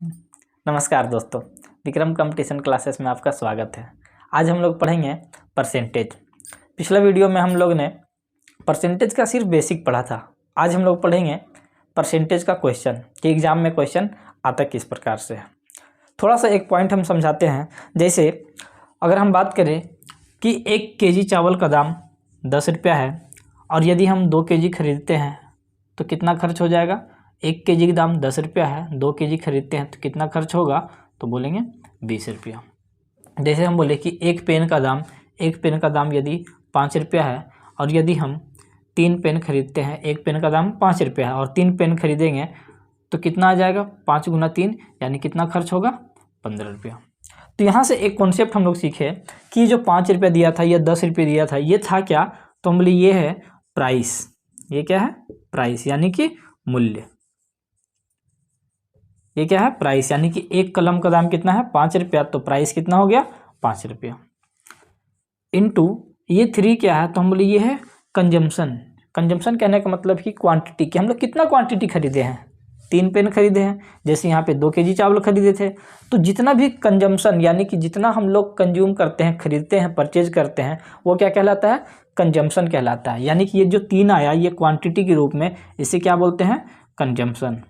नमस्कार दोस्तों, Vikram competition classes में आपका स्वागत है। आज हम लोग पढ़ेंगे परसेंटेज। पिछला वीडियो में हम लोग ने परसेंटेज का सिर्फ बेसिक पढ़ा था। आज हम लोग पढ़ेंगे परसेंटेज का क्वेश्चन कि एग्ज़ाम में क्वेश्चन आता किस प्रकार से है। थोड़ा सा एक पॉइंट हम समझाते हैं। जैसे अगर हम बात करें कि 1 केजी चावल का दाम 10 रुपया है और यदि हम 2 केजी खरीदते हैं तो कितना खर्च हो जाएगा। 1 केजी का दाम 10 रुपया है, 2 केजी खरीदते हैं तो कितना खर्च होगा, तो बोलेंगे 20 रुपया। जैसे हम बोले कि एक पेन का दाम यदि 5 रुपया है और यदि हम 3 पेन खरीदते हैं, एक पेन का दाम 5 रुपया है और 3 पेन खरीदेंगे तो कितना आ जाएगा, 5 गुना 3 यानी कितना खर्च होगा, 15 रुपया। तो यहाँ से एक कॉन्सेप्ट हम लोग सीखे कि जो 5 रुपया दिया था या 10 रुपये दिया था, ये था क्या, तो हम बोले ये है प्राइस। ये क्या है, प्राइस यानी कि मूल्य। ये क्या है, प्राइस यानी कि एक कलम का दाम कितना है, 5 रुपया, तो प्राइस कितना हो गया, 5 रुपया। इनटू ये 3 क्या है, तो हम बोले ये है कंजम्पशन। कंजम्पशन कहने का मतलब कि क्वांटिटी, कि हम लोग कितना क्वांटिटी खरीदे हैं। 3 पेन खरीदे हैं, जैसे यहाँ पे 2 केजी चावल खरीदे थे, तो जितना भी कंजम्पशन यानी कि जितना हम लोग कंज्यूम करते हैं, खरीदते हैं, परचेज करते हैं, वो क्या कहलाता है, कंजम्पशन कहलाता है। यानी कि ये जो 3 आया ये क्वांटिटी के रूप में, इसे क्या बोलते हैं, कंजम्पशन।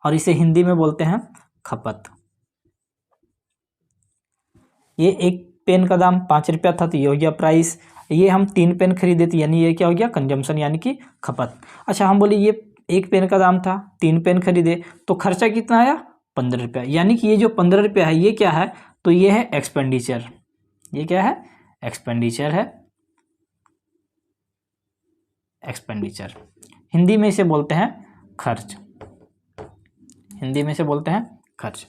और इसे हिंदी में बोलते हैं खपत। ये एक पेन का दाम 5 रुपया था तो ये हो गया प्राइस। ये हम 3 पेन खरीदे थे यानी ये क्या हो गया, कंजम्पशन यानी कि खपत। अच्छा, हम बोले ये एक पेन का दाम था, 3 पेन खरीदे तो खर्चा कितना आया, 15 रुपया। यानी कि ये जो 15 रुपया है ये क्या है, तो ये है एक्सपेंडिचर। ये क्या है, एक्सपेंडिचर है, एक्सपेंडिचर। हिंदी में इसे बोलते हैं खर्च। हिंदी में से बोलते हैं खर्च।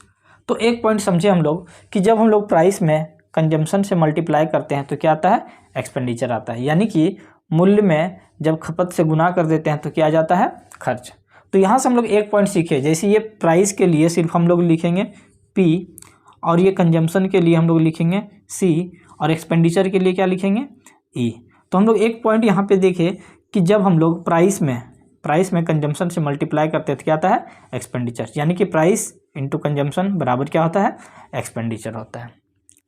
तो एक पॉइंट समझे हम लोग कि जब हम लोग प्राइस में कंजम्पशन से मल्टीप्लाई करते हैं तो क्या आता है, एक्सपेंडिचर आता है। यानी कि मूल्य में जब खपत से गुना कर देते हैं तो क्या आ जाता है, खर्च। तो यहाँ से हम लोग एक पॉइंट सीखे, जैसे ये प्राइस के लिए सिर्फ हम लोग लिखेंगे P और ये कंजम्पशन के लिए हम लोग लिखेंगे C और एक्सपेंडिचर के लिए क्या लिखेंगे, E। तो हम लोग एक पॉइंट यहाँ पे देखें कि जब हम लोग प्राइस में कंजम्पशन से मल्टीप्लाई करते हैं तो क्या आता है, एक्सपेंडिचर। यानी कि प्राइस इंटू कंजम्पशन बराबर क्या होता है, एक्सपेंडिचर होता है।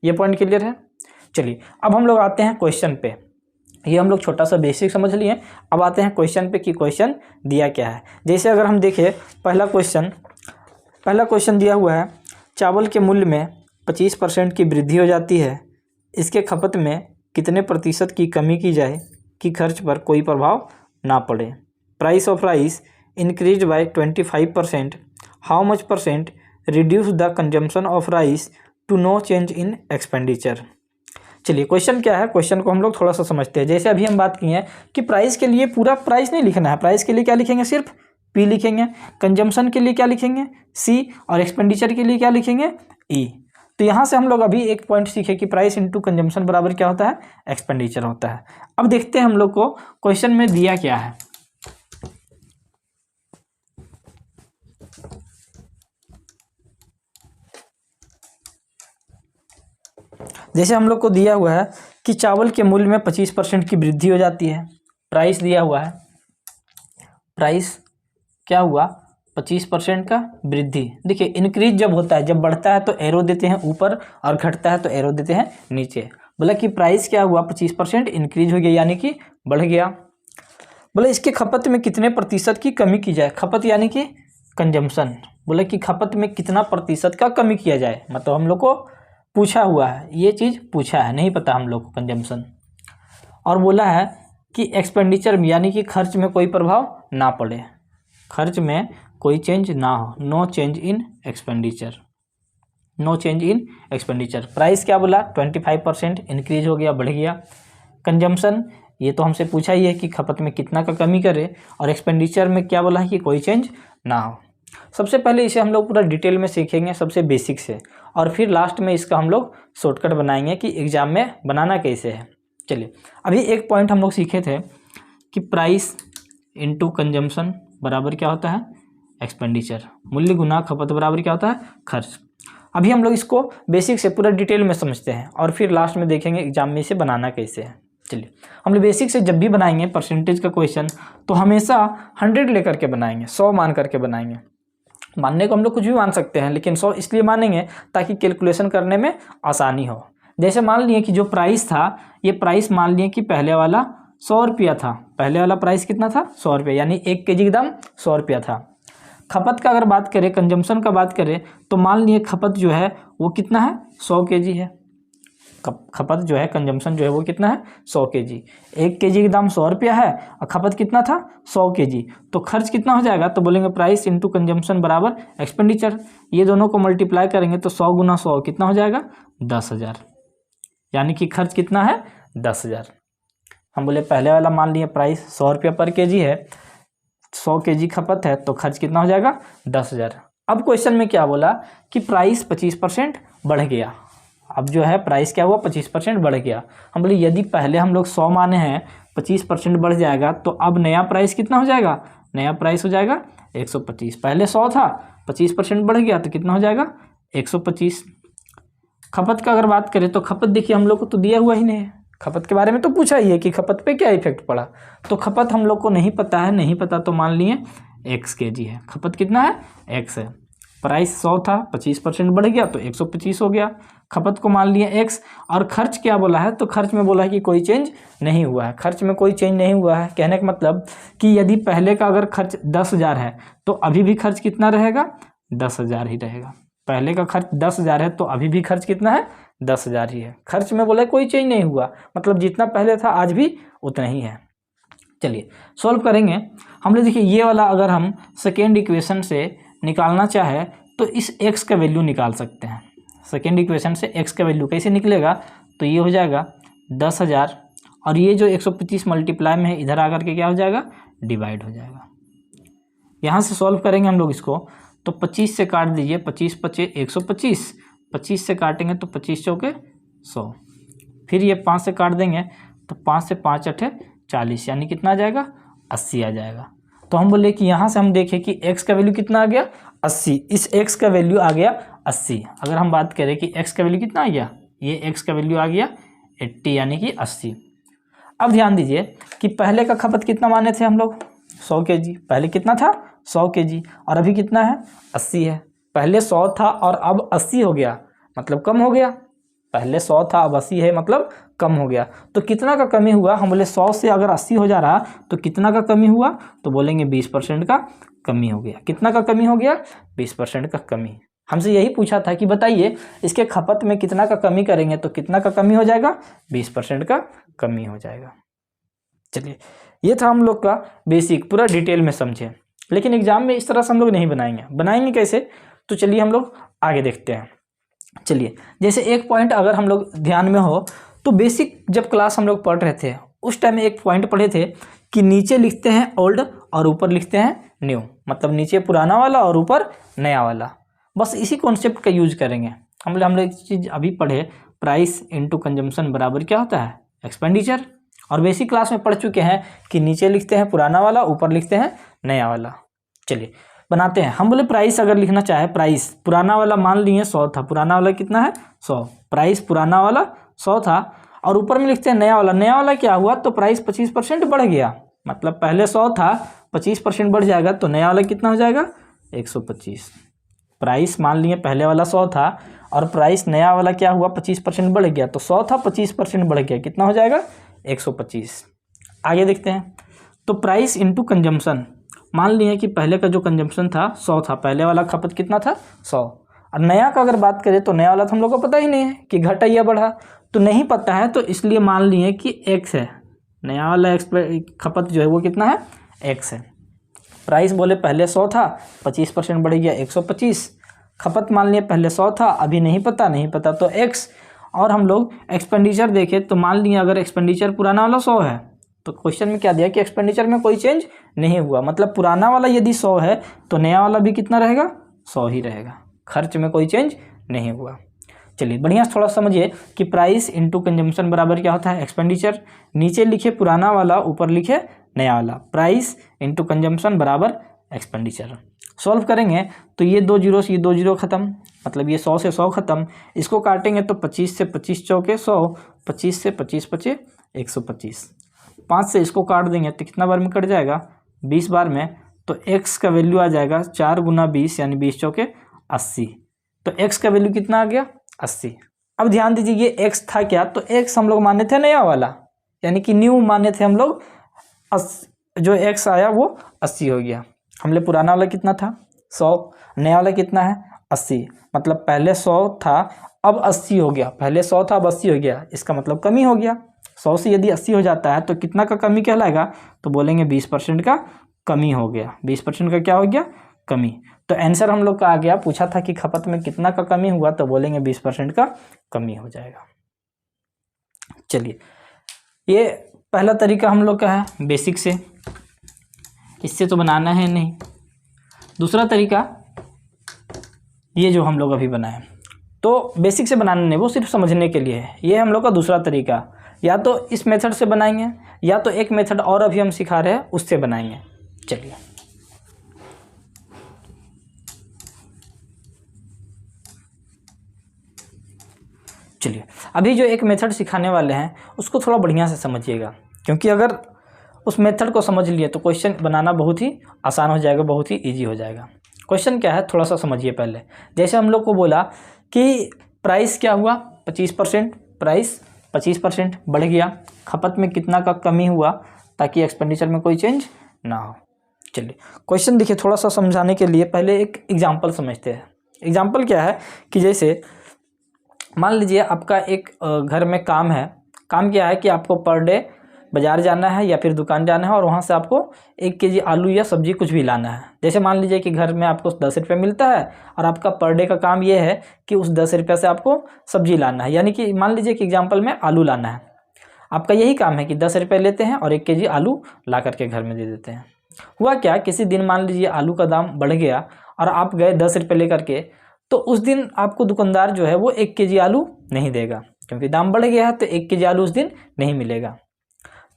ये पॉइंट क्लियर है। चलिए अब हम लोग आते हैं क्वेश्चन पे। ये हम लोग छोटा सा बेसिक समझ लिए, अब आते हैं क्वेश्चन पे कि क्वेश्चन दिया क्या है। जैसे अगर हम देखें पहला क्वेश्चन दिया हुआ है, चावल के मूल्य में 25% की वृद्धि हो जाती है, इसके खपत में कितने प्रतिशत की कमी की जाए कि खर्च पर कोई प्रभाव ना पड़े। Price of rice increase by 25%, how much percent reduce the consumption of rice to no change in expenditure. चलिए क्वेश्चन क्या है, क्वेश्चन को हम लोग थोड़ा सा समझते हैं। जैसे अभी हम बात किए हैं कि प्राइस के लिए पूरा प्राइस नहीं लिखना है, प्राइस के लिए क्या लिखेंगे, सिर्फ P लिखेंगे, कंजम्पशन के लिए क्या लिखेंगे C और एक्सपेंडिचर के लिए क्या लिखेंगे E। तो यहाँ से हम लोग अभी एक पॉइंट सीखे कि प्राइस इंटू कंजम्पशन बराबर क्या होता है, एक्सपेंडिचर होता है। अब देखते हैं हम लोग को क्वेश्चन में दिया क्या है। जैसे हम लोग को दिया हुआ है कि चावल के मूल्य में 25% की वृद्धि हो जाती है। प्राइस दिया हुआ है, प्राइस क्या हुआ, 25% का वृद्धि। देखिए इंक्रीज जब होता है, जब बढ़ता है तो एरो देते हैं ऊपर और घटता है तो एरो देते हैं नीचे। बोला कि प्राइस क्या हुआ, 25% इंक्रीज हो गया यानी कि बढ़ गया। बोला इसके खपत में कितने प्रतिशत की कमी की जाए, खपत यानी कि कंजम्पशन। बोला कि खपत में कितना प्रतिशत का कमी किया जाए, मतलब हम लोग को पूछा हुआ है, ये चीज़ पूछा है, नहीं पता हम लोग को कंजम्पशन। और बोला है कि एक्सपेंडिचर में यानी कि खर्च में कोई प्रभाव ना पड़े, खर्च में कोई चेंज ना हो, no change in expenditure, no change in expenditure. Price क्या बोला, 25% इंक्रीज हो गया, बढ़ गया। कंजम्पशन ये तो हमसे पूछा ही है कि खपत में कितना का कमी करे, और एक्सपेंडिचर में क्या बोला है कि कोई चेंज ना हो। सबसे पहले इसे हम लोग पूरा डिटेल में सीखेंगे सबसे बेसिक से, और फिर लास्ट में इसका हम लोग शॉर्टकट बनाएंगे कि एग्जाम में बनाना कैसे है। चलिए अभी एक पॉइंट हम लोग सीखे थे कि प्राइस इंटू कंजम्पशन बराबर क्या होता है, एक्सपेंडिचर। मूल्य गुना खपत बराबर क्या होता है, खर्च। अभी हम लोग इसको बेसिक से पूरा डिटेल में समझते हैं और फिर लास्ट में देखेंगे एग्जाम में इसे बनाना कैसे है। चलिए, हम लोग बेसिक से जब भी बनाएंगे परसेंटेज का क्वेश्चन तो हमेशा 100 लेकर के बनाएंगे, 100 मान करके बनाएंगे। मानने को हम लोग कुछ भी मान सकते हैं, लेकिन 100 इसलिए मानेंगे ताकि कैलकुलेशन करने में आसानी हो। जैसे मान लिए कि जो प्राइस था, ये प्राइस मान लिए कि पहले वाला 100 रुपया था। पहले वाला प्राइस कितना था? 100 रुपया, यानी 1 kg का दाम 100 रुपया था। खपत का अगर बात करें, कंजम्पशन का बात करें, तो मान लिए खपत जो है वो कितना है? 100 kg है। खपत जो है, कंजम्पशन जो है वो कितना है? 100 kg। 1 kg का दाम 100 रुपया है और खपत कितना था? 100 kg। तो खर्च कितना हो जाएगा? तो बोलेंगे प्राइस इंटू कंजम्पशन बराबर एक्सपेंडिचर। ये दोनों को मल्टीप्लाई करेंगे तो 100 गुना 100 कितना हो जाएगा? 10,000। यानी कि खर्च कितना है? 10,000। हम बोले पहले वाला मान लिए प्राइस 100 रुपया पर kg है, 100 kg खपत है, तो खर्च कितना हो जाएगा? 10,000। अब क्वेश्चन में क्या बोला कि प्राइस 25% बढ़ गया। अब जो है प्राइस क्या हुआ? 25% बढ़ गया। हम बोले यदि पहले हम लोग 100 माने हैं, 25% बढ़ जाएगा, तो अब नया प्राइस कितना हो जाएगा? नया प्राइस हो जाएगा 125। पहले 100 था, 25% बढ़ गया तो कितना हो जाएगा? 125। खपत का अगर बात करें तो खपत देखिए हम लोग को तो दिया हुआ ही नहीं है। खपत के बारे में तो पूछा ही है कि खपत पे क्या इफेक्ट पड़ा, तो खपत हम लोग को नहीं पता है। नहीं पता तो मान लिए x kg है। खपत कितना है? x है। प्राइस 100 था, 25% बढ़ गया तो 125 हो गया। खपत को मान लिए x। और खर्च क्या बोला है? तो खर्च में बोला है कि कोई चेंज नहीं हुआ है। खर्च में कोई चेंज नहीं हुआ है कहने का मतलब कि यदि पहले का अगर खर्च 10,000 है तो अभी भी खर्च कितना रहेगा? 10,000 ही रहेगा। पहले का खर्च 10,000 है तो अभी भी खर्च कितना है? 10,000 ही है। खर्च में बोला कोई चेंज नहीं हुआ, मतलब जितना पहले था आज भी उतना ही है। चलिए सॉल्व करेंगे। हम लोग देखिए ये वाला अगर हम सेकेंड इक्वेशन से निकालना चाहे तो इस x का वैल्यू निकाल सकते हैं। सेकेंड इक्वेशन से x का वैल्यू कैसे निकलेगा? तो ये हो जाएगा 10,000 और ये जो 125 मल्टीप्लाई में है इधर आकर के क्या हो जाएगा? डिवाइड हो जाएगा। यहाँ से सॉल्व करेंगे हम लोग इसको तो 25 से काट दीजिए, 25 पचे 125, 25 से काटेंगे तो 25 चौके 100, फिर ये 5 से काट देंगे तो 5 से 5 अठे 40, यानी कितना आ जाएगा? 80 आ जाएगा। तो हम बोले कि यहाँ से हम देखें कि x का वैल्यू कितना आ गया? 80। इस x का वैल्यू आ गया 80। अगर हम बात करें कि x का वैल्यू कितना आ गया, ये x का वैल्यू आ गया 80 यानी कि 80। अब ध्यान दीजिए कि पहले का खपत कितना माने थे हम लोग? 100 kg। पहले कितना था? 100 kg और अभी कितना है? 80 है। पहले 100 था और अब 80 हो गया, मतलब कम हो गया। पहले 100 था अब 80 है, मतलब कम हो गया। तो कितना का कमी हुआ? हम बोले 100 से अगर 80 हो जा रहा तो कितना का कमी हुआ? तो बोलेंगे 20% का कमी हो गया। कितना का कमी हो गया? 20% का कमी। हमसे यही पूछा था कि बताइए इसके खपत में कितना का कमी करेंगे तो कितना का कमी हो जाएगा? 20% का कमी हो जाएगा। चलिए ये था हम लोग का बेसिक, पूरा डिटेल में समझे। लेकिन एग्जाम में इस तरह से हम लोग नहीं बनाएंगे। बनाएंगे कैसे? तो चलिए हम लोग आगे देखते हैं। चलिए जैसे एक पॉइंट अगर हम लोग ध्यान में हो तो बेसिक जब क्लास हम लोग पढ़ रहे थे उस टाइम एक पॉइंट पढ़े थे कि नीचे लिखते हैं ओल्ड और ऊपर लिखते हैं न्यू, मतलब नीचे पुराना वाला और ऊपर नया वाला। बस इसी कॉन्सेप्ट का यूज करेंगे। हम लोग एक चीज़ अभी पढ़े, प्राइस इंटू कंजम्पशन बराबर क्या होता है? एक्सपेंडिचर। और बेसिक क्लास में पढ़ चुके हैं कि नीचे लिखते हैं पुराना वाला, ऊपर लिखते हैं नया वाला। चलिए बनाते हैं। हम बोले प्राइस अगर लिखना चाहे, प्राइस पुराना वाला मान लिए 100 था, पुराना वाला कितना है? 100। प्राइस पुराना वाला 100 था और ऊपर में लिखते हैं नया वाला। नया वाला क्या हुआ? तो प्राइस 25% बढ़ गया, मतलब पहले 100 था 25% बढ़ जाएगा तो नया वाला कितना हो जाएगा? 125। प्राइस मान लिए पहले वाला 100 था और प्राइस नया वाला क्या हुआ? 25% बढ़ गया, तो 100 था 25% बढ़ गया, कितना हो जाएगा? 125। आगे देखते हैं। तो प्राइस इंटू कंजम्पशन, मान लिए कि पहले का जो कंजम्पशन था 100 था, पहले वाला खपत कितना था? 100। और नया का अगर बात करें तो नया वाला तो हम लोग को पता ही नहीं है कि घटा या बढ़ा, तो नहीं पता है, तो इसलिए मान लिए कि x है। नया वाला खपत जो है वो कितना है? x है। प्राइस बोले पहले 100 था 25% बढ़ गया 125। खपत मान लिए पहले 100 था, अभी नहीं पता तो x। और हम लोग एक्सपेंडिचर देखें तो मान लिए अगर एक्सपेंडिचर पुराना वाला 100 है तो क्वेश्चन में क्या दिया कि एक्सपेंडिचर में कोई चेंज नहीं हुआ, मतलब पुराना वाला यदि 100 है तो नया वाला भी कितना रहेगा? 100 ही रहेगा। खर्च में कोई चेंज नहीं हुआ। चलिए बढ़िया थोड़ा समझिए कि प्राइस इंटू कंजम्पशन बराबर क्या होता है? एक्सपेंडिचर। नीचे लिखे पुराना वाला, ऊपर लिखे नया वाला। प्राइस इंटू कंजम्पशन बराबर एक्सपेंडिचर। सॉल्व करेंगे तो ये 2 जीरो से ये 2 जीरो खत्म, मतलब ये 100 से 100 खत्म। इसको काटेंगे तो 25 से 25 चौके 100, 25 से 25 पचे 125। 5 से इसको काट देंगे तो कितना बार में कट जाएगा, 20 बार में। तो x का वैल्यू आ जाएगा 4 गुना 20 यानी 20 चौके 80। तो x का वैल्यू कितना आ गया, 80। अब ध्यान दीजिए ये x था क्या, तो x हम लोग माने थे नया वाला, यानी कि न्यू माने थे हम लोग। जो x आया वो 80 हो गया। हमने पुराना वाला कितना था 100, नया वाला कितना है 80, मतलब पहले 100 था अब 80 हो गया, पहले 100 था अब 80 हो गया, इसका मतलब कमी हो गया। 100 से यदि 80 हो जाता है तो कितना का कमी कहलाएगा, तो बोलेंगे 20% का कमी हो गया। 20% का क्या हो गया, कमी। तो आंसर हम लोग का आ गया, पूछा था कि खपत में कितना का कमी हुआ, तो बोलेंगे 20% का कमी हो जाएगा। चलिए, ये पहला तरीका हम लोग का है बेसिक से, इससे तो बनाना है नहीं। दूसरा तरीका ये जो हम लोग अभी बनाए, तो बेसिक से बनाना नहीं, वो सिर्फ समझने के लिए है। ये हम लोग का दूसरा तरीका, या तो इस मेथड से बनाएंगे या तो एक मेथड और अभी हम सिखा रहे हैं उससे बनाएंगे। चलिए अभी जो एक मेथड सिखाने वाले हैं उसको थोड़ा बढ़िया से समझिएगा, क्योंकि अगर उस मेथड को समझ लिए तो क्वेश्चन बनाना बहुत ही आसान हो जाएगा, बहुत ही इजी हो जाएगा। क्वेश्चन क्या है थोड़ा सा समझिए पहले। जैसे हम लोग को बोला कि प्राइस क्या हुआ 25%, प्राइस 25% बढ़ गया, खपत में कितना का कमी हुआ ताकि एक्सपेंडिचर में कोई चेंज ना हो। चलिए क्वेश्चन देखिए, थोड़ा सा समझाने के लिए पहले एक एग्जांपल समझते हैं। एग्जांपल क्या है कि जैसे मान लीजिए आपका एक घर में काम है। काम क्या है कि आपको पर डे बाज़ार जाना है या फिर दुकान जाना है और वहाँ से आपको 1 केजी आलू या सब्जी कुछ भी लाना है। जैसे मान लीजिए कि घर में आपको 10 रुपये मिलता है और आपका पर डे का काम ये है कि उस 10 रुपये से आपको सब्जी लाना है, यानी कि मान लीजिए कि एग्जाम्पल में आलू लाना है। आपका यही काम है कि 10 रुपये लेते हैं और 1 केजी आलू ला करके घर में दे देते हैं। हुआ क्या, किसी दिन मान लीजिए आलू का दाम बढ़ गया और आप गए 10 रुपये लेकर के, तो उस दिन आपको दुकानदार जो है वो 1 केजी आलू नहीं देगा, क्योंकि दाम बढ़ गया है तो 1 केजी आलू उस दिन नहीं मिलेगा।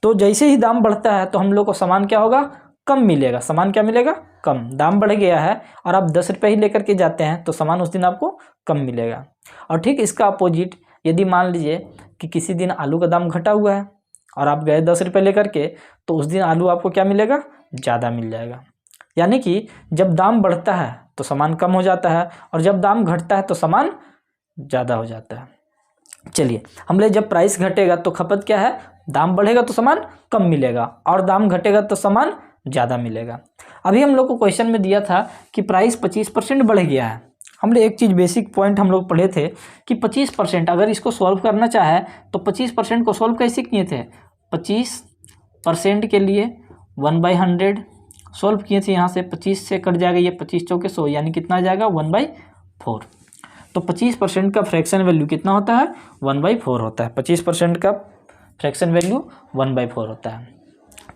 तो जैसे ही दाम बढ़ता है तो हम लोग को सामान क्या होगा, कम मिलेगा। सामान क्या मिलेगा, कम। दाम बढ़ गया है और आप 10 रुपये ही लेकर के जाते हैं तो सामान उस दिन आपको कम मिलेगा। और ठीक इसका अपोजिट, यदि मान लीजिए कि किसी दिन आलू का दाम घटा हुआ है और आप गए 10 रुपये लेकर के, तो उस दिन आलू आपको क्या मिलेगा, ज़्यादा मिल जाएगा। यानी कि जब दाम बढ़ता है तो सामान कम हो जाता है और जब दाम घटता है तो सामान ज़्यादा हो जाता है। चलिए हमने जब प्राइस घटेगा तो खपत क्या है, दाम बढ़ेगा तो सामान कम मिलेगा और दाम घटेगा तो सामान ज़्यादा मिलेगा। अभी हम लोग को क्वेश्चन में दिया था कि प्राइस 25% बढ़ गया है। हमने एक चीज़ बेसिक पॉइंट हम लोग पढ़े थे कि 25%, अगर इसको सॉल्व करना चाहे तो 25% को सॉल्व कैसे किए थे, 25% के लिए 1/100 सॉल्व किए थे। यहाँ से 25 से कट जाएगा ये 25 चौके 100, यानी कितना आ जाएगा 1/4। तो 25% का फ्रैक्शन वैल्यू कितना होता है, 1/4 होता है। 25% का फ्रैक्शन वैल्यू 1/4 होता है।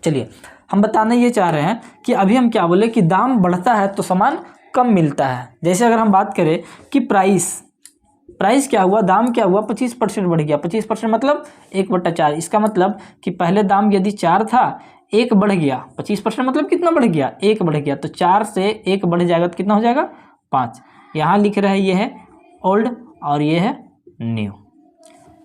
चलिए हम बताना ये चाह रहे हैं कि अभी हम क्या बोले कि दाम बढ़ता है तो सामान कम मिलता है। जैसे अगर हम बात करें कि प्राइस क्या हुआ, दाम क्या हुआ, 25% बढ़ गया। 25% मतलब 1/4। इसका मतलब कि पहले दाम यदि 4 था, 1 बढ़ गया। 25% मतलब कितना बढ़ गया, 1 बढ़ गया। तो 4 से 1 बढ़ जाएगा तो कितना हो जाएगा, 5। यहाँ लिख रहे हैं ये है ओल्ड और ये है न्यू।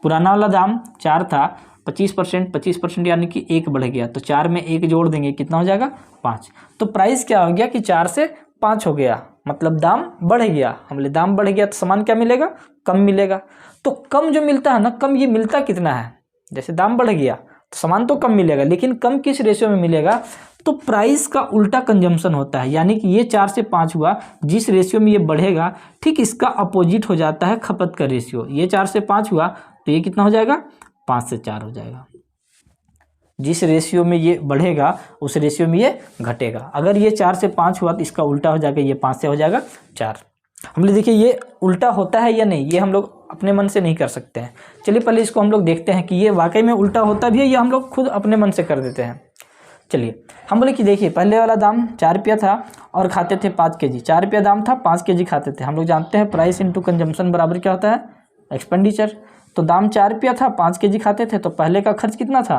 पुराना वाला दाम 4 था, 25% यानी कि 1 बढ़ गया, तो 4 में 1 जोड़ देंगे कितना हो जाएगा, 5। तो प्राइस क्या हो गया कि 4 से 5 हो गया, मतलब दाम बढ़ गया। हमने दाम बढ़ गया तो सामान क्या मिलेगा, कम मिलेगा। तो कम जो मिलता है ना, कम ये मिलता कितना है, जैसे दाम बढ़ गया तो सामान तो कम मिलेगा, लेकिन कम किस रेशियो में मिलेगा, तो प्राइस का उल्टा कंजम्पशन होता है। यानी कि ये 4 से 5 हुआ, जिस रेशियो में ये बढ़ेगा ठीक इसका अपोजिट हो जाता है खपत का रेशियो। ये 4 से 5 हुआ तो ये कितना हो जाएगा, 5 से 4 हो जाएगा। जिस रेशियो में ये बढ़ेगा उस रेशियो में ये घटेगा। अगर ये 4 से 5 हुआ तो इसका उल्टा हो जाएगा, ये 5 से हो जाएगा 4। हमने देखिए ये उल्टा होता है या नहीं, ये हम लोग अपने मन से नहीं कर सकते हैं। चलिए पहले इसको हम लोग देखते हैं कि ये वाकई में उल्टा होता भी है या हम लोग खुद अपने मन से कर देते हैं। चलिए हम बोले कि देखिए पहले वाला दाम 4 रुपया था और खाते थे 5 केजी। 4 रुपया दाम था, 5 केजी खाते थे। हम लोग जानते हैं प्राइस इंटू कंजम्पशन बराबर क्या होता है, एक्सपेंडिचर। तो दाम 4 रुपया था, 5 केजी खाते थे, तो पहले का खर्च कितना था,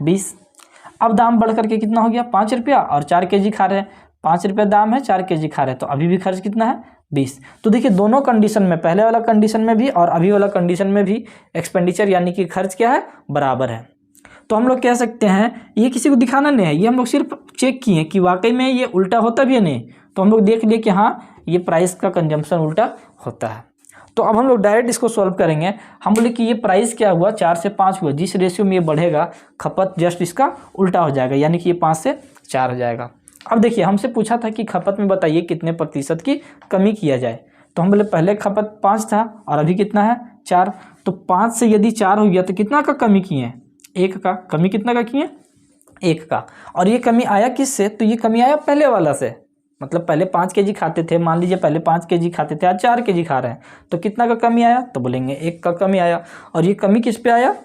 20। अब दाम बढ़ करके कितना हो गया, 5 रुपया और 4 केजी खा रहे हैं, ₹5 दाम है, 4 kg खा रहे हैं, तो अभी भी खर्च कितना है 20। तो देखिए दोनों कंडीशन में, पहले वाला कंडीशन में भी और अभी वाला कंडीशन में भी एक्सपेंडिचर यानी कि खर्च क्या है, बराबर है। तो हम लोग कह सकते हैं, ये किसी को दिखाना नहीं है, ये हम लोग सिर्फ चेक किए कि वाकई में ये उल्टा होता भी है नहीं। तो हम लोग देख लिए कि हाँ ये प्राइस का कंजम्पशन उल्टा होता है। तो अब हम लोग डायरेक्ट इसको सॉल्व करेंगे। हम बोले कि ये प्राइस क्या हुआ, 4 से 5 हुआ, जिस रेशियो में ये बढ़ेगा खपत जस्ट इसका उल्टा हो जाएगा, यानी कि ये 5 से 4 हो जाएगा। अब देखिए हमसे पूछा था कि खपत में बताइए कितने प्रतिशत की कमी किया जाए। तो हम बोले पहले खपत 5 था और अभी कितना है 4। तो 5 से यदि 4 हो गया तो कितना का कमी किए, 1 का। कमी कितना का किए, 1 का। और ये कमी आया किससे, तो ये कमी आया पहले वाला से। मतलब पहले 5 kg खाते थे, मान लीजिए पहले 5 kg खाते थे, आज 4 kg खा रहे हैं, तो कितना का कमी आया, तो बोलेंगे 1 का कमी आया। और ये कमी किस पे आया,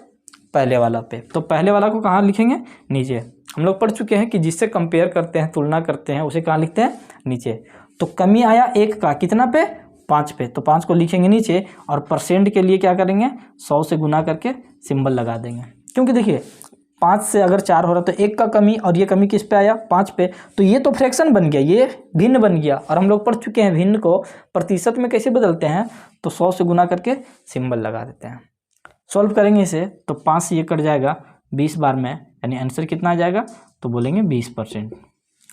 पहले वाला पे। तो पहले वाला को कहाँ लिखेंगे, नीचे। हम लोग पढ़ चुके हैं कि जिससे कंपेयर करते हैं, तुलना करते हैं, उसे कहाँ लिखते हैं, नीचे। तो कमी आया 1 का, कितना पे, 5 पे, तो 5 को लिखेंगे नीचे। और परसेंट के लिए क्या करेंगे, 100 से गुना करके सिंबल लगा देंगे। क्योंकि देखिए 5 से अगर 4 हो रहा तो 1 का कमी, और ये कमी किस पे आया, 5 पे, तो ये तो फ्रैक्शन बन गया, ये भिन्न बन गया। और हम लोग पढ़ चुके हैं भिन्न को प्रतिशत में कैसे बदलते हैं, तो 100 से गुना करके सिंबल लगा देते हैं। सॉल्व करेंगे इसे तो 5 से ये कट जाएगा 20 बार में, यानी आंसर कितना आ जाएगा, तो बोलेंगे 20%।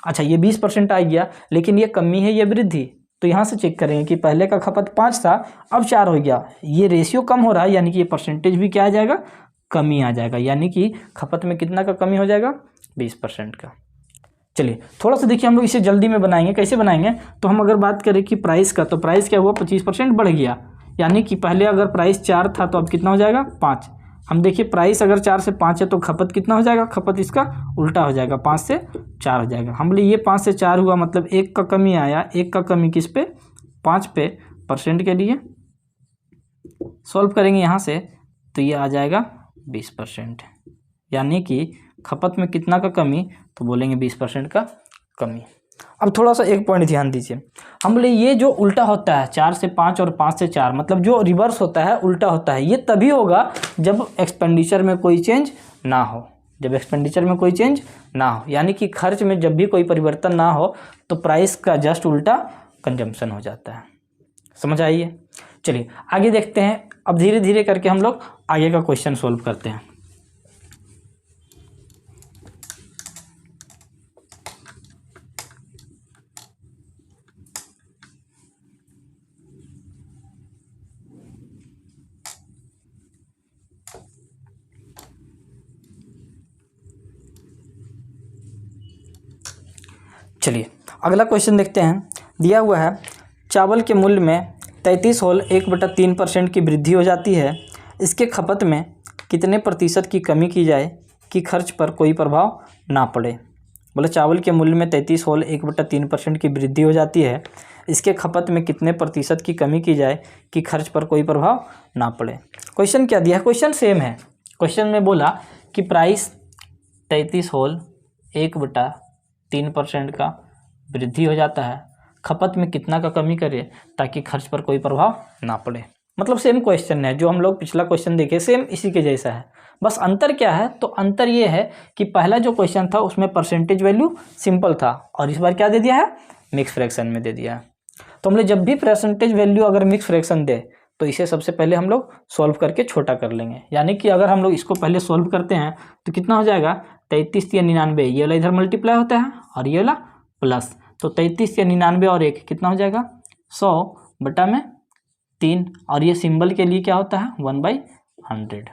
अच्छा ये 20% आ गया, लेकिन ये कमी है, ये वृद्धि। तो यहाँ से चेक करेंगे कि पहले का खपत 5 था, अब 4 हो गया, ये रेशियो कम हो रहा है, यानी कि ये परसेंटेज भी क्या आ जाएगा, कमी आ जाएगा। यानी कि खपत में कितना का कमी हो जाएगा, 20% का। चलिए थोड़ा सा देखिए हम लोग इसे जल्दी में बनाएंगे। कैसे बनाएंगे, तो हम अगर बात करें कि प्राइस का, तो प्राइस क्या हुआ, 25% बढ़ गया। यानी कि पहले अगर प्राइस 4 था तो अब कितना हो जाएगा, 5। हम देखिए प्राइस अगर 4 से 5 है तो खपत कितना हो जाएगा, खपत इसका उल्टा हो जाएगा, 5 से 4 हो जाएगा। हम बोले ये 5 से 4 हुआ, मतलब 1 का कमी आया। 1 का कमी किस पे, 5 पे, परसेंट के लिए सॉल्व करेंगे यहाँ से, तो ये आ जाएगा 20%। यानी कि खपत में कितना का कमी, तो बोलेंगे 20% का कमी। अब थोड़ा सा एक पॉइंट ध्यान दीजिए, हम बोले ये जो उल्टा होता है 4 से 5 और 5 से 4, मतलब जो रिवर्स होता है, उल्टा होता है, ये तभी होगा जब एक्सपेंडिचर में कोई चेंज ना हो। जब एक्सपेंडिचर में कोई चेंज ना हो, यानी कि खर्च में जब भी कोई परिवर्तन ना हो, तो प्राइस का जस्ट उल्टा कंजम्पशन हो जाता है। समझ आइए। चलिए आगे देखते हैं। अब धीरे धीरे करके हम लोग आगे का क्वेश्चन सोल्व करते हैं। चलिए अगला क्वेश्चन देखते हैं। दिया हुआ है चावल के मूल्य में 33 होल 1/3% की वृद्धि हो जाती है, इसके खपत में कितने प्रतिशत की कमी की जाए कि खर्च पर कोई प्रभाव ना पड़े। बोले चावल के मूल्य में 33 होल 1/3% की वृद्धि हो जाती है, इसके खपत में कितने प्रतिशत की कमी की जाए कि खर्च पर कोई प्रभाव ना पड़े। क्वेश्चन क्या दिया है, क्वेश्चन सेम है। क्वेश्चन में बोला कि प्राइस 33 होल 1/3% का वृद्धि हो जाता है, खपत में कितना का कमी करे ताकि खर्च पर कोई प्रभाव ना पड़े। मतलब सेम क्वेश्चन है, जो हम लोग पिछला क्वेश्चन देखे सेम इसी के जैसा है। बस अंतर क्या है, तो अंतर ये है कि पहला जो क्वेश्चन था उसमें परसेंटेज वैल्यू सिंपल था, और इस बार क्या दे दिया है, मिक्स फ्रैक्शन में दे दिया है। तो हम लोग जब भी परसेंटेज वैल्यू अगर मिक्स फ्रैक्शन दे तो इसे सबसे पहले हम लोग सॉल्व करके छोटा कर लेंगे। यानी कि अगर हम लोग इसको पहले सॉल्व करते हैं तो कितना हो जाएगा, 33 या 99, ये वाला इधर मल्टीप्लाई होता है और ये वाला प्लस, तो 33 या 99 और 1 कितना हो जाएगा, 100/3, और ये सिंबल के लिए क्या होता है, 1/100।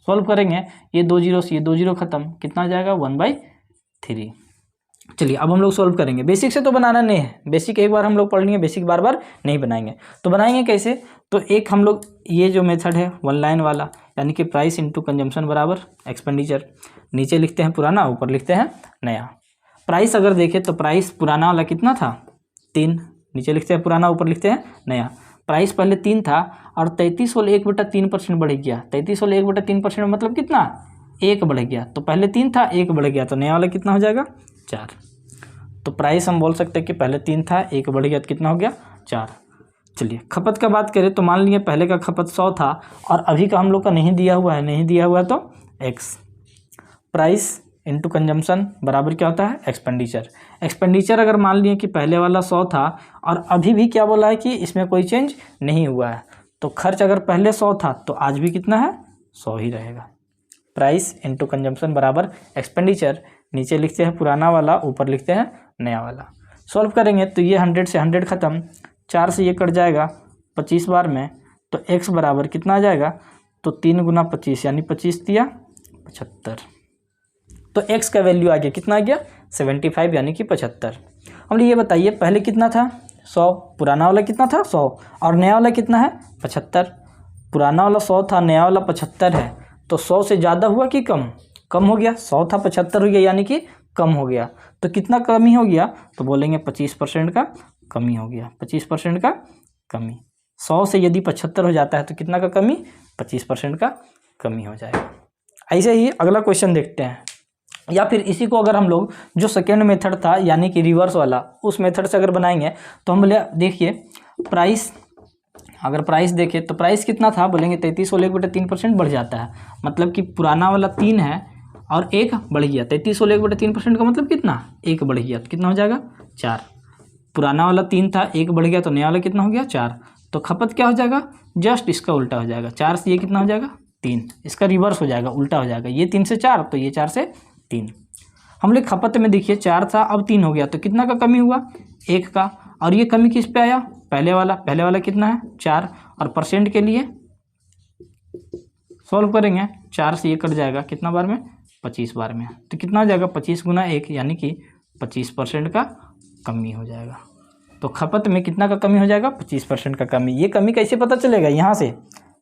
सॉल्व करेंगे, ये 2 जीरो से ये 2 जीरो खत्म, कितना हो जाएगा, 1/3। चलिए अब हम लोग सॉल्व करेंगे। बेसिक से तो बनाना नहीं है, बेसिक एक बार हम लोग पढ़ लेंगे, बेसिक बार बार नहीं बनाएंगे। तो बनाएंगे कैसे, तो एक हम लोग ये जो मेथड है वन लाइन वाला, यानी कि प्राइस इंटू कंजम्पशन बराबर एक्सपेंडिचर, नीचे लिखते हैं पुराना, ऊपर लिखते हैं नया। प्राइस अगर देखें तो प्राइस पुराना वाला कितना था, 3, नीचे लिखते हैं पुराना, ऊपर लिखते हैं नया। प्राइस पहले 3 था और 33 होल 1/3% बढ़ गया। 33 होल 1/3% मतलब कितना, 1 बढ़ गया। तो पहले 3 था, 1 बढ़ गया, तो नया वाला कितना हो जाएगा, 4। तो प्राइस हम बोल सकते हैं कि पहले 3 था, 1 बढ़ गया, तो कितना हो गया, 4। चलिए खपत का बात करें तो मान लीजिए पहले का खपत 100 था और अभी का हम लोग का नहीं दिया हुआ है, नहीं दिया हुआ है तो x। प्राइस इंटू कंजम्पशन बराबर क्या होता है, एक्सपेंडिचर। एक्सपेंडिचर अगर मान लिए कि पहले वाला 100 था और अभी भी क्या बोला है कि इसमें कोई चेंज नहीं हुआ है, तो खर्च अगर पहले 100 था तो आज भी कितना है, 100 ही रहेगा। प्राइस इंटू कंजम्पशन बराबर एक्सपेंडिचर, नीचे लिखते हैं पुराना वाला, ऊपर लिखते हैं नया वाला। सॉल्व करेंगे तो ये 100 से 100 खत्म, 4 से ये कट जाएगा 25 बार में, तो x बराबर कितना आ जाएगा, तो 3 गुना 25 यानी 25 दिया 75। तो x का वैल्यू आ गया कितना आ गया, 75 यानी कि 75। हम ये बताइए पहले कितना था, 100, पुराना वाला कितना था 100, और नया वाला कितना है 75। पुराना वाला 100 था, नया वाला 75 है, तो 100 से ज़्यादा हुआ कि कम, कम हो गया। 100 था 75 हो गया यानी कि कम हो गया। तो कितना कमी हो गया, तो बोलेंगे 25% का कमी हो गया, 25% का कमी। 100 से यदि 75 हो जाता है तो कितना का कमी, 25% का कमी हो जाएगा। ऐसे ही अगला क्वेश्चन देखते हैं, या फिर इसी को अगर हम लोग जो सेकेंड मेथड था यानी कि रिवर्स वाला, उस मेथड से अगर बनाएंगे तो हम देखिए प्राइस, अगर प्राइस देखें तो प्राइस कितना था, बोलेंगे 33 को 1/3% बढ़ जाता है। मतलब कि पुराना वाला 3 है और 1 बढ़ गया, 33 को 1/3% का मतलब कितना, 1 बढ़ गया, तो कितना हो जाएगा 4। पुराना वाला 3 था, 1 बढ़ गया, तो नया वाला कितना हो गया 4। तो खपत क्या हो जाएगा, जस्ट इसका उल्टा हो जाएगा, 4 से ये कितना हो जाएगा 3, इसका रिवर्स हो जाएगा, उल्टा हो जाएगा। ये 3 से 4 तो ये 4 से 3। हम लोग खपत में देखिए 4 था अब 3 हो गया, तो कितना का कमी हुआ, 1 का। और ये कमी किस पे आया, पहले वाला कितना है 4, और परसेंट के लिए सॉल्व करेंगे, 4 से ये कट जाएगा कितना बार में, 25 बार में, तो कितना हो जाएगा 25 गुना 1 यानी कि 25% का कमी हो जाएगा। तो खपत में कितना का कमी हो जाएगा, 25% का कमी। ये कमी कैसे पता चलेगा, यहाँ से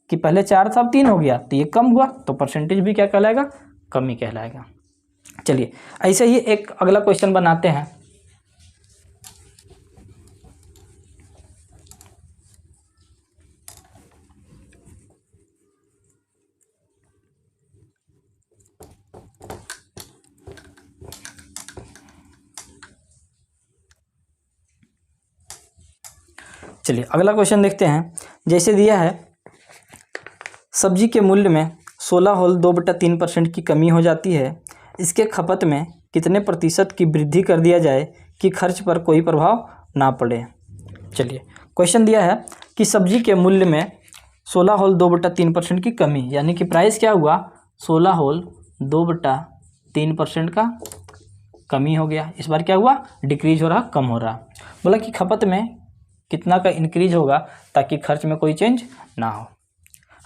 कि पहले 4 था अब 3 हो गया, तो ये कम हुआ, तो परसेंटेज भी क्या कहलाएगा, कमी कहलाएगा। चलिए ऐसे ही एक अगला क्वेश्चन बनाते हैं। चलिए अगला क्वेश्चन देखते हैं। जैसे दिया है सब्जी के मूल्य में 16.2/3% की कमी हो जाती है, इसके खपत में कितने प्रतिशत की वृद्धि कर दिया जाए कि खर्च पर कोई प्रभाव ना पड़े। चलिए क्वेश्चन दिया है कि सब्जी के मूल्य में 16.2/3% की कमी, यानी कि प्राइस क्या हुआ 16.2/3% का कमी हो गया। इस बार क्या हुआ, डिक्रीज हो रहा, कम हो रहा। बोला कि खपत में कितना का इंक्रीज होगा ताकि खर्च में कोई चेंज ना हो।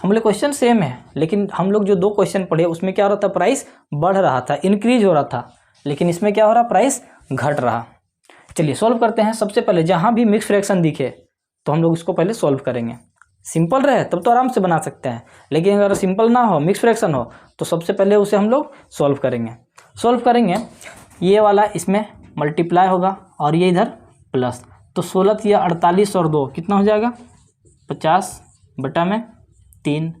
हम लोग क्वेश्चन सेम है, लेकिन हम लोग जो 2 क्वेश्चन पढ़े उसमें क्या हो रहा था, प्राइस बढ़ रहा था, इंक्रीज हो रहा था, लेकिन इसमें क्या हो रहा, प्राइस घट रहा। चलिए सॉल्व करते हैं। सबसे पहले जहाँ भी मिक्स फ्रैक्शन दिखे तो हम लोग इसको पहले सॉल्व करेंगे। सिंपल रहे तब तो आराम से बना सकते हैं, लेकिन अगर सिंपल ना हो, मिक्स फ्रैक्शन हो, तो सबसे पहले उसे हम लोग सॉल्व करेंगे। ये वाला इसमें मल्टीप्लाई होगा और ये इधर प्लस, तो 16 या 48 और 2 कितना हो जाएगा 50/3,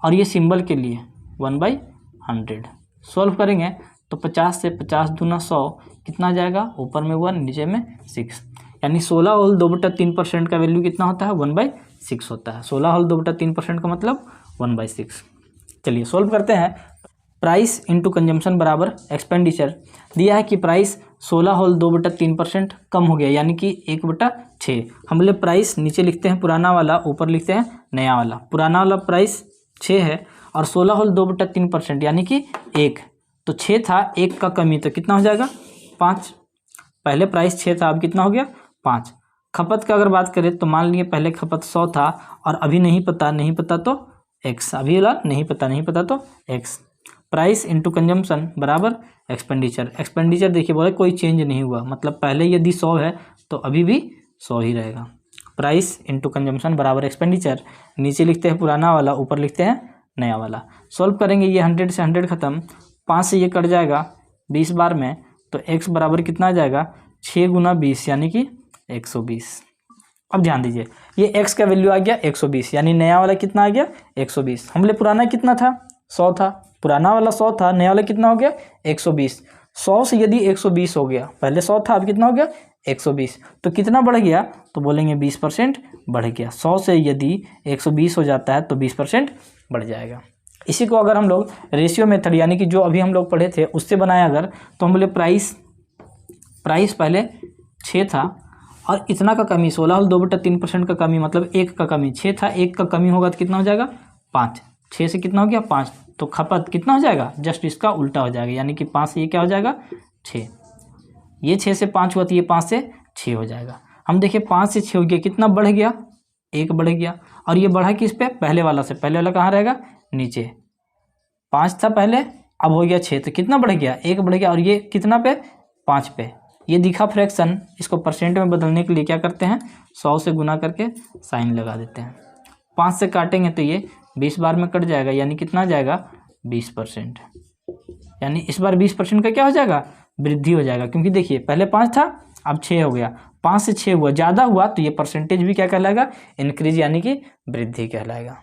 और ये सिंबल के लिए 1/100। सॉल्व करेंगे तो 50 से 50 दूना 100 कितना आ जाएगा, ऊपर में 1 नीचे में 6, यानी 16.2/3% का वैल्यू कितना होता है 1/6 होता है। 16.2/3% का मतलब 1/6। चलिए सॉल्व करते हैं। प्राइस इंटू कंजम्पशन बराबर एक्सपेंडिचर। दिया है कि प्राइस 16.2/3% कम हो गया, यानी कि 1/6। हम लोग प्राइस नीचे लिखते हैं पुराना वाला, ऊपर लिखते हैं नया वाला। पुराना वाला प्राइस 6 है और 16.2/3% यानी कि 1, तो 6 था, 1 का कमी, तो कितना हो जाएगा 5। पहले प्राइस 6 था, अब कितना हो गया 5। खपत का अगर बात करें तो मान लिए पहले खपत 100 था और अभी नहीं पता तो x, अभी वाला नहीं पता तो x। प्राइस इंटू कंजम्पशन बराबर एक्सपेंडिचर देखिए बोले कोई चेंज नहीं हुआ, मतलब पहले यदि 100 है तो अभी भी 100 ही रहेगा। प्राइस इंटू कंजम्पशन बराबर एक्सपेंडिचर, नीचे लिखते हैं पुराना वाला, ऊपर लिखते हैं नया वाला। सॉल्व करेंगे, ये 100 से 100 खत्म, 5 से ये कट जाएगा 20 बार में, तो x बराबर कितना आ जाएगा 6 गुना 20 यानी कि 120। अब ध्यान दीजिए ये x का वैल्यू आ गया 120, यानी नया वाला कितना आ गया 120। हमले पुराना कितना था 100 था, पुराना वाला 100 था, नया वाला कितना हो गया 120। 100 से यदि 120 हो गया, पहले 100 था अब कितना हो गया 120, तो कितना बढ़ गया, तो बोलेंगे 20% बढ़ गया। 100 से यदि 120 हो जाता है तो 20% बढ़ जाएगा। इसी को अगर हम लोग रेशियो मेथड यानी कि जो अभी हम लोग पढ़े थे उससे बनाए अगर, तो हम बोले प्राइस पहले 6 था और इतना का कमी 16 और 2/3% का कमी मतलब 1 का कमी, 6 था 1 का कमी होगा तो कितना हो जाएगा 5, 6 से कितना हो गया 5, तो खपत कितना हो जाएगा जस्ट इसका उल्टा हो जाएगा, यानी कि 5 से ये क्या हो जाएगा 6, ये 6 से 5 हुआ तो ये 5 से 6 हो जाएगा। हम देखिए 5 से 6 हो गया, कितना बढ़ गया 1 बढ़ गया, और ये बढ़ा किस पे पहले वाला से, पहले वाला कहाँ रहेगा नीचे, 5 था पहले अब हो गया 6 तो कितना बढ़ गया 1 बढ़ गया, और ये कितना पे 5 पे, ये दिखा फ्रैक्शन, इसको परसेंट में बदलने के लिए क्या करते हैं 100 से गुना करके साइन लगा देते हैं, 5 से काटेंगे तो ये 20 बार में कट जाएगा, यानी कितना आ जाएगा 20%, यानी इस बार 20% का क्या हो जाएगा वृद्धि हो जाएगा, क्योंकि देखिए पहले 5 था अब 6 हो गया, 5 से 6 हुआ, ज़्यादा हुआ तो ये परसेंटेज भी क्या कहलाएगा इंक्रीज यानी कि वृद्धि कहलाएगा।